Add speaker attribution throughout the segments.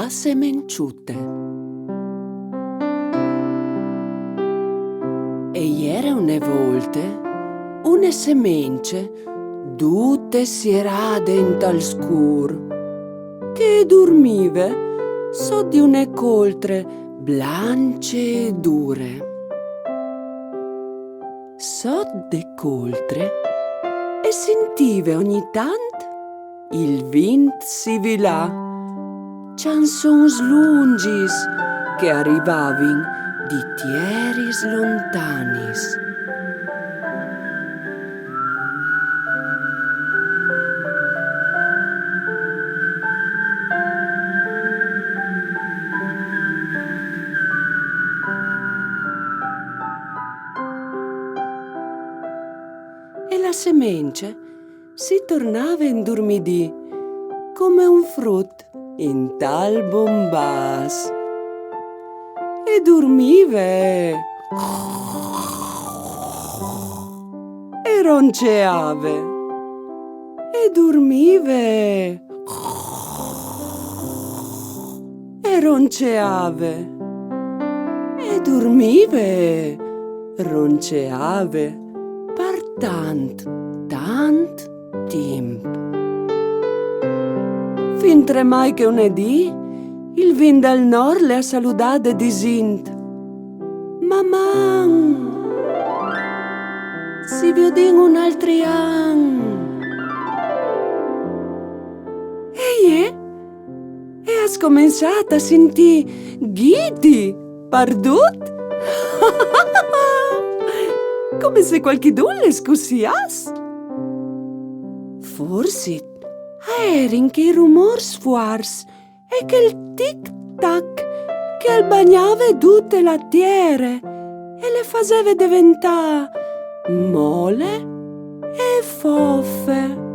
Speaker 1: semenciute. E ieri una volta una semence tutte si era dentro al scuro che dormiva so di une coltre blanche e dure. So de coltre e sentiva ogni tanto il vent sibilà, chansons lungis che arrivavin di tieris lontanis. E la semence si tornava indormidì come un frutto in tal bombas. E dormiva e ronceava. E dormiva e ronceava. E dormiva e ronceava. Per tant tempo. Fin tremai che un'edì il vin dal nord le ha saludate dicendo: «Maman, si vedin un altri an». E ha scominciato a sentire ghidi, pardut, come se qualchidun le scussiasse. Forse erin che i rumor sfuars e che il tic-tac che bagnava tutte la terra e le faceva diventare mole e foffe.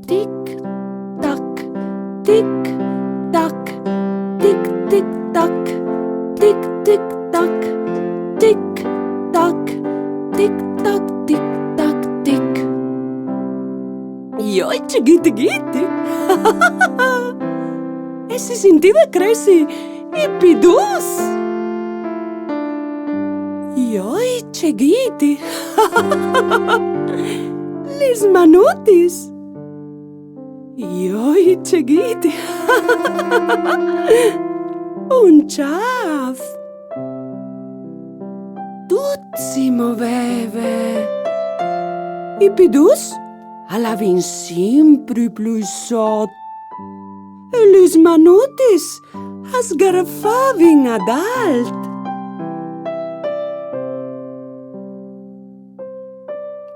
Speaker 1: Tic-tac, tic-tac, tic-tic-tac, tic-tic-tac, tic-tac, tic-tac, tic-tac, tic. Ioice, ghiti. E si sentiva cresci i pidus. Ioice, ghiti. Lis manutis. Ioice, ghiti. Un ciaf. Tut si muoveva. I pidus alavin sempre più sotto e lis manutis sgaraffavin ad alt.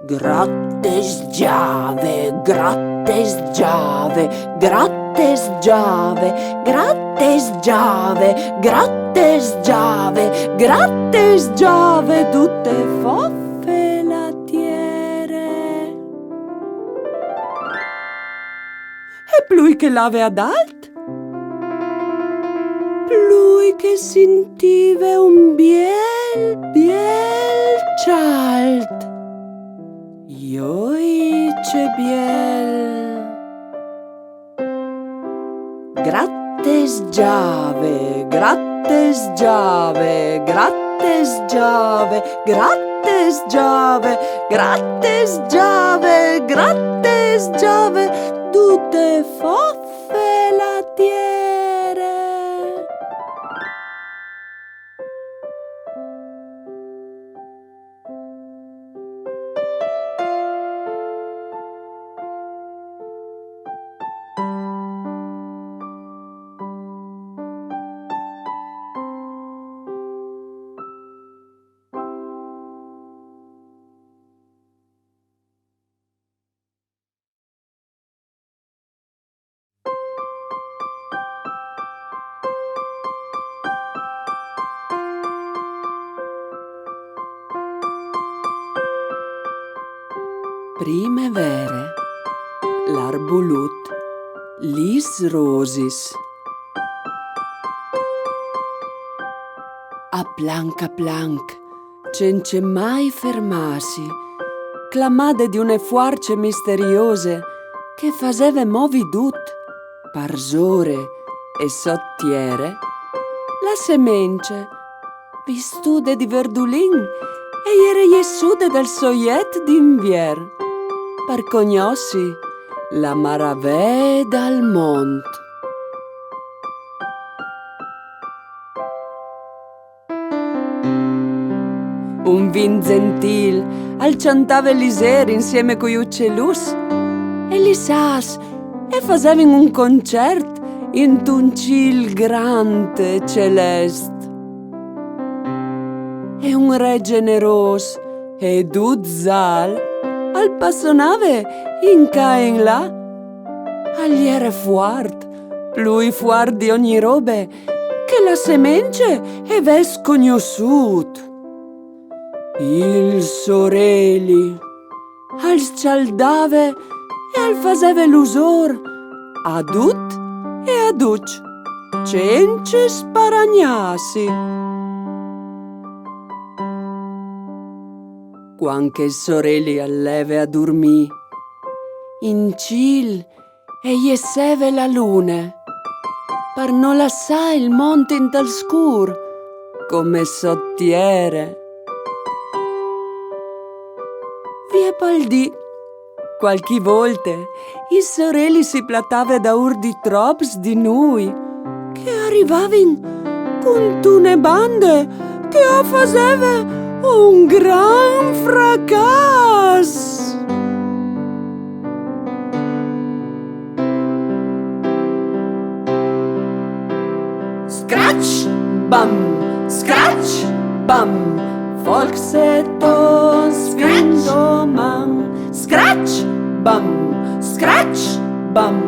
Speaker 1: Grattes giave, grattes giave, grattes giave, grattes giave, grattes giave, grattes giave, tutte foffe lattiere. E plui che l'ave ad alt, plui che sentiva un biel cialt. Ioice biel. Grattes giave, grattes giave, grattes giave, grattes giave, grattes giave, grattes giave, tutte foffe lattiere. Primevere, l'arbolut, lis rosis. A planc, senza mai fermarsi, clamade di une fuarce misteriose che faceva movidut, parzore e sottiere, la semence, vistude di verdulin e era jessude del soiet d'invier, per cognossi la maraveda al mont. Un vin gentil al cantava Eliser insieme coi uccellus e li sas e facevan un concert in un ciel grande e celest. E un re generos e duzzal al passonave in ca e in là, agli era fuart, plui fuart di ogni robe che la semence e ves cognosciut. Il soreli al scaldave e al faseve l'usor adut e aduc, cence sparagnasi. Quanche soreli alleve a dormì, in cil e jesseve la lune, per non lasciare il monte in tal scur, come sottiere. Vie paldì, qualche volte, i sorelli si platave da urdi trops di noi, che arrivavano con tune bande che faceva un gran fracas. Scratch, bam, scratch, bam, Volkseton svindoman. Scratch, bam, scratch, bam,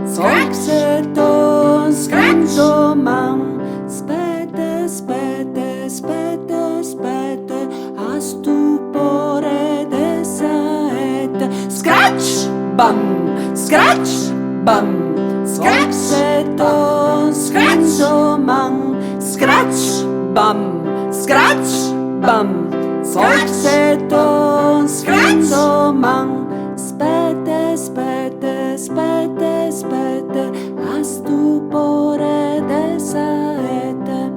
Speaker 1: Volkseton svindoman. Spete, spete, spete, spete, a stupore de saete. Scratch, bam, scratch, bam, Volkseton svindoman. Scratch, bam, scratch, bam, Volkseton svindoman. Spete, spete, spete, spete, a stupore de saete.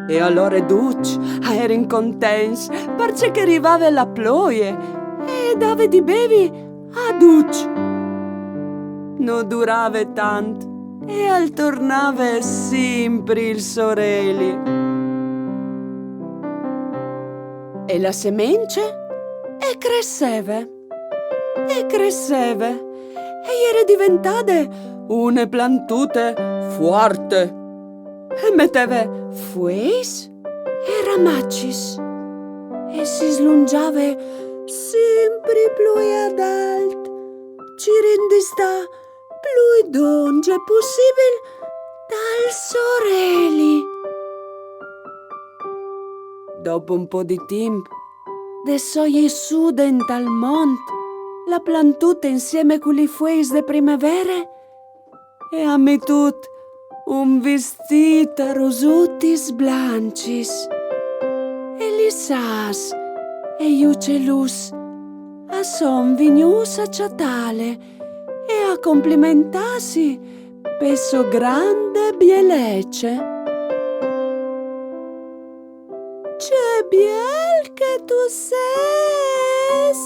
Speaker 1: E allora Duc era in contens, perché che arrivava la ploie e dava di bevi a Duc. Non durava tanto e al tornava sempre il soreli. E la semence e cresceva e cresceva e era diventata una plantute forte e metteva fueis e ramacis e si slungiava sempre più ad alt, ci rendista più donge possibile dal soreli. Dopo un po' di tempo, de soglie su dentro al mont, la plantute insieme con le fueis de primavera e a me tut un vestito rosutis blancis. E li sas e gli uccellus a son vinius a ciatale e a complimentarsi per so grande bielecce. Che biel che tu ses!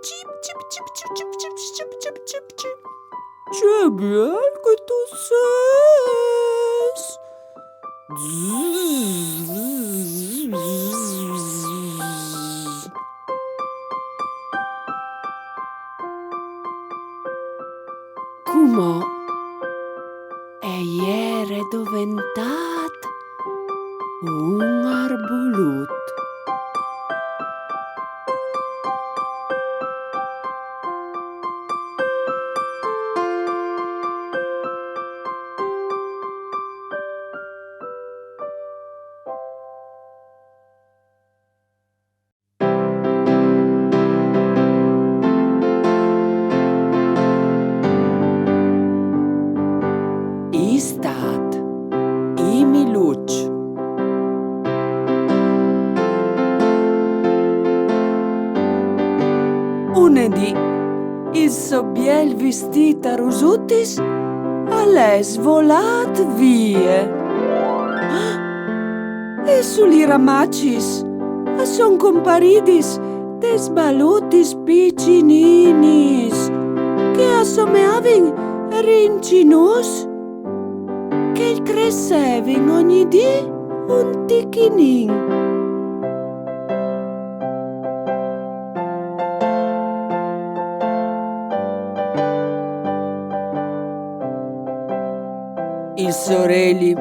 Speaker 1: Chip, chip, chip, chip, chip, chip, chip, chip, chip, chip. Che biel che tu ses! Come e ieri è diventat un arbulut. Istat, imi luci. di, il so biel vestita rosutis all'è svolat vie. E sugli ramacis son comparidis des balutis piccininis che assomeavin rincinus che crescevin ogni dì un ticchinin. Il sorelli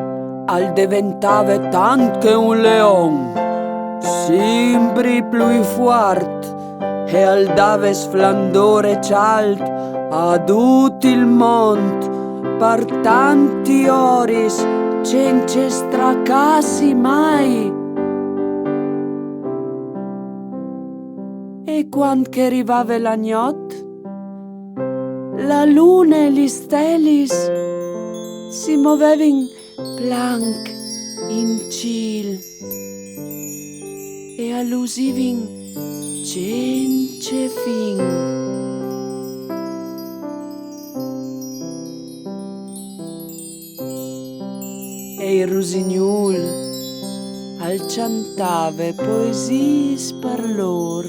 Speaker 1: al diventava tant che un leon, sempre più forte, e al dava splendore cialt a tutto il mondo per tanti oris senza stracassi mai. E quando che arrivava la notte, la luna e gli stelle si muovevano blanc in ciel e allusivin senza fin. E il rosignol al cantava poesie per loro.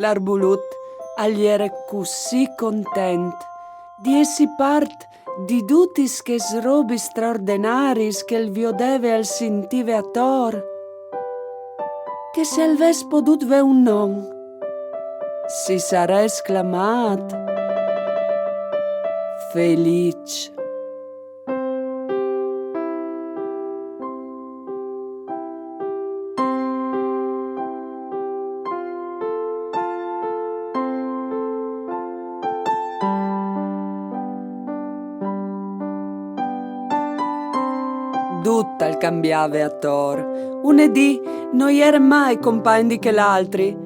Speaker 1: L'arbulut agli era così content di essi part di tutti ches robi straordinaris che il viodeve al sentive attor, che se avesse potuto ve un non, si sarebbe esclamat felice. Tutta il cambiava attor. Unedì non era mai compagni che l'altri,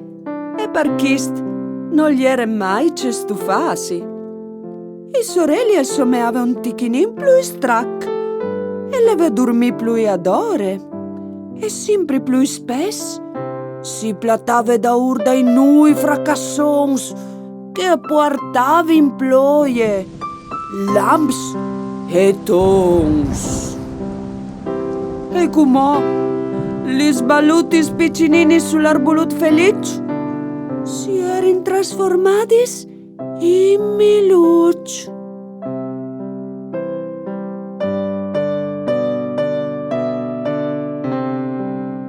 Speaker 1: e per chist non gli era mai ce stufassi. I sorelli assomeava un ticchinin più strac, e leva dormì più ad ore, e sempre più spess si platava da urda in nui fracassons che portava in ploie, lamps e tons. E comò gli sbaluti spiccinini sull'arbulut felice si erin trasformatis in miluc.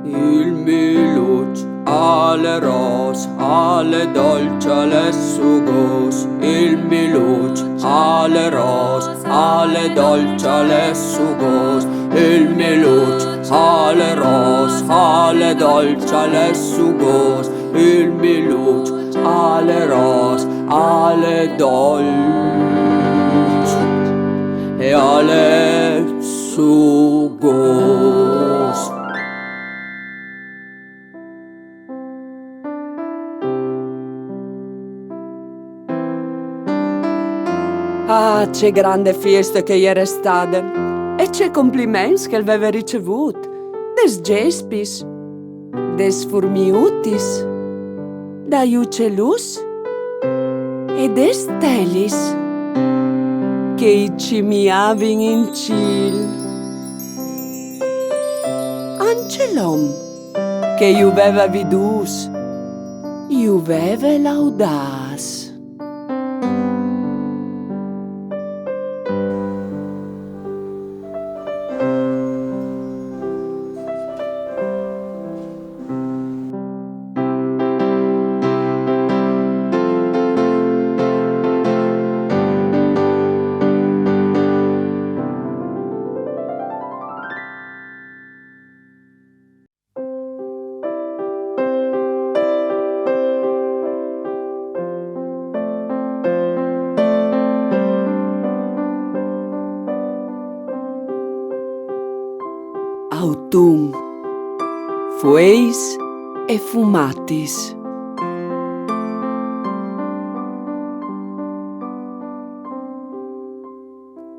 Speaker 1: Il miluc alle ros, alle dolce, alle sugos. Il miluc alle ros, alle dolce, alle sugos. Il miluc alle ros, alle dolce, alle sugos. Il miluc alle ros, alle dolce e alle sugos. Ah, c'è grande festa che era stata, e c'è complimenti che aveva ricevuto, des gespis, des furmiutis, dai uccellus e des stelis che cimiavin in ciel. Anche l'om che iuveva vidus, iuveva laudas. Autunn, fueis e fumatis.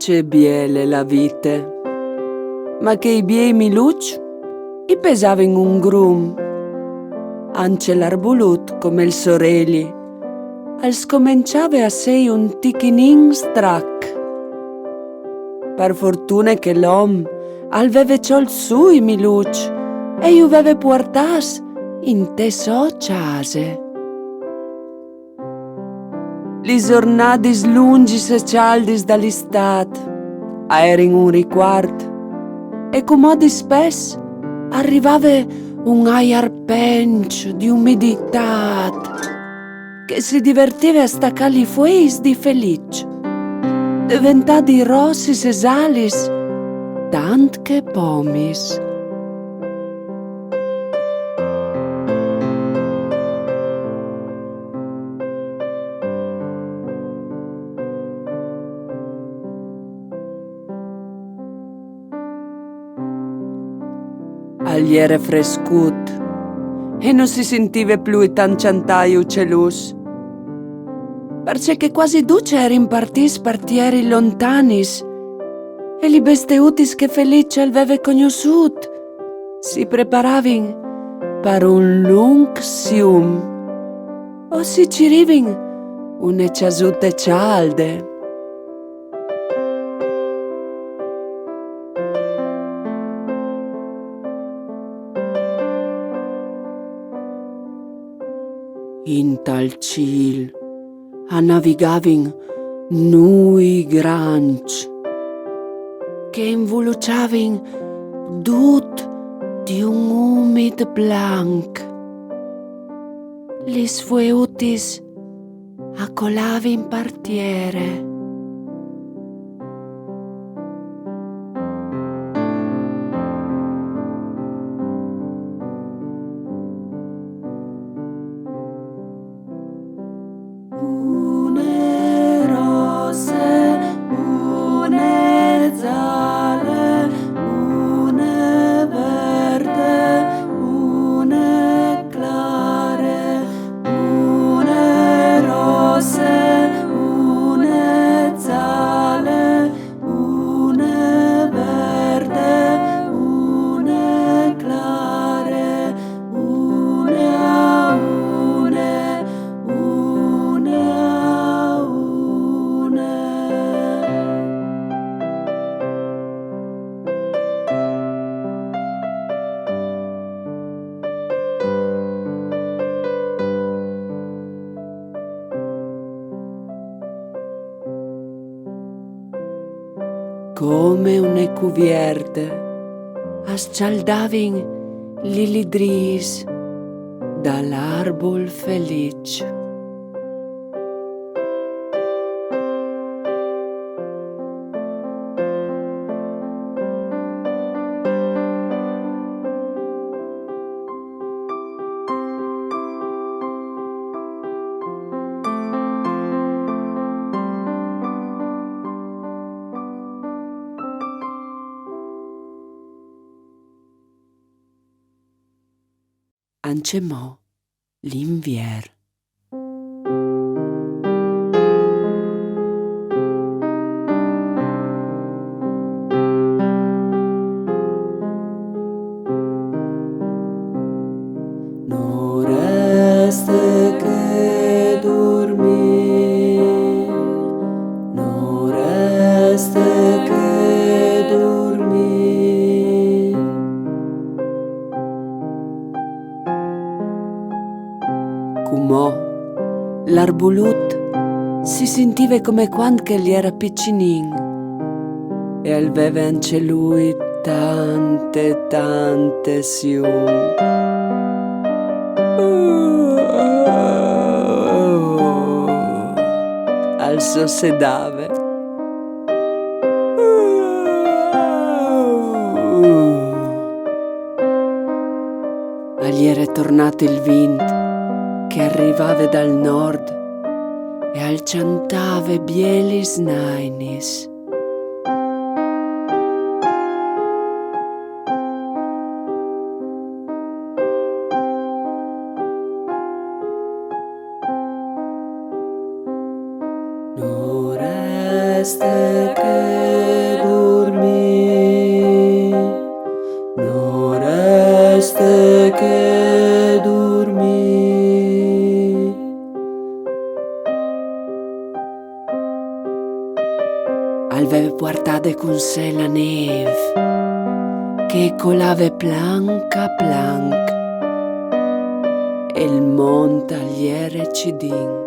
Speaker 1: c'è biele la vite, ma che i biei miluc i pesava in un grum, ance l'arbulut come il sorelli, al scominciave a sei un tichinin strac. Per fortuna che l'om al veve ciol su i miluc e io veve portas in te so case. Li giornadis lungis e cialdis dall'istat erin un riquart e comodi spes arrivava un aer pencio di umiditat che si divertiva a staccare i fueis di felice, diventati rossi e salis, tant che pomis. Agli era frescut e non si sentiva più tan ciantai uccelus, perché quasi duce erin partis partieri lontanis e li besteutis che felice aveva conosciut si preparavin per un lung sium o si cirivin une ciasute cialde. In tal cil navigavin nui granci che involuciavin dut di un umid blanc. Lis fueutis accolavin partiere. Une rose, une zale, une verde, une clare, une rose, une zale, une verde, une clare, une a une, une a une. Come une cuvierte, ascialdavin l'ilidris dall'arbol felice. Ancemò l'invier. Non resta che dormir, non resta che dormir. Cumò, l'arbulut si sentiva come quando che gli era piccinin e aveva anche lui tante sium. Al sossedave. Agli era tornato il vento che arrivava dal nord e al ciantave bielis nainis. Non resta che dormir, non resta che dormir. Alveve guardate con sé la neve che colava planca a planca e il montagliere cidin.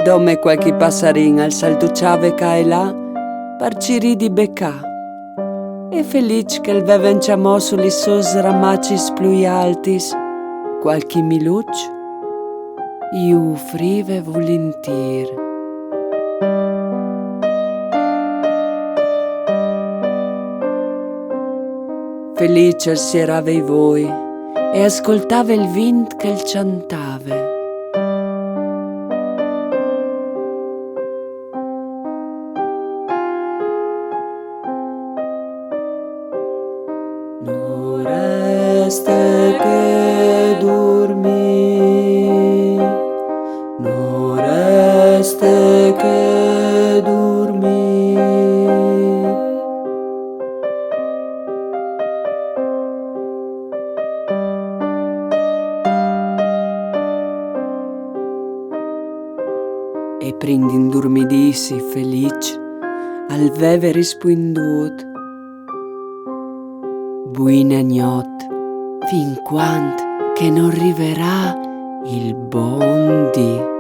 Speaker 1: Dome qualche passarin al saltucciave ca e là par ciri di beccà e felice che il veve inciamò sugli sos ramacis plui altis qualche miluc iu frive volintir. Felice si erave voi e ascoltava il vent che il cantava. Non resta che dormir, non resta che dormir. E prindi indormidisi felice, al veve rispondut: buina gnot, fin quant che non arriverà il bon dì.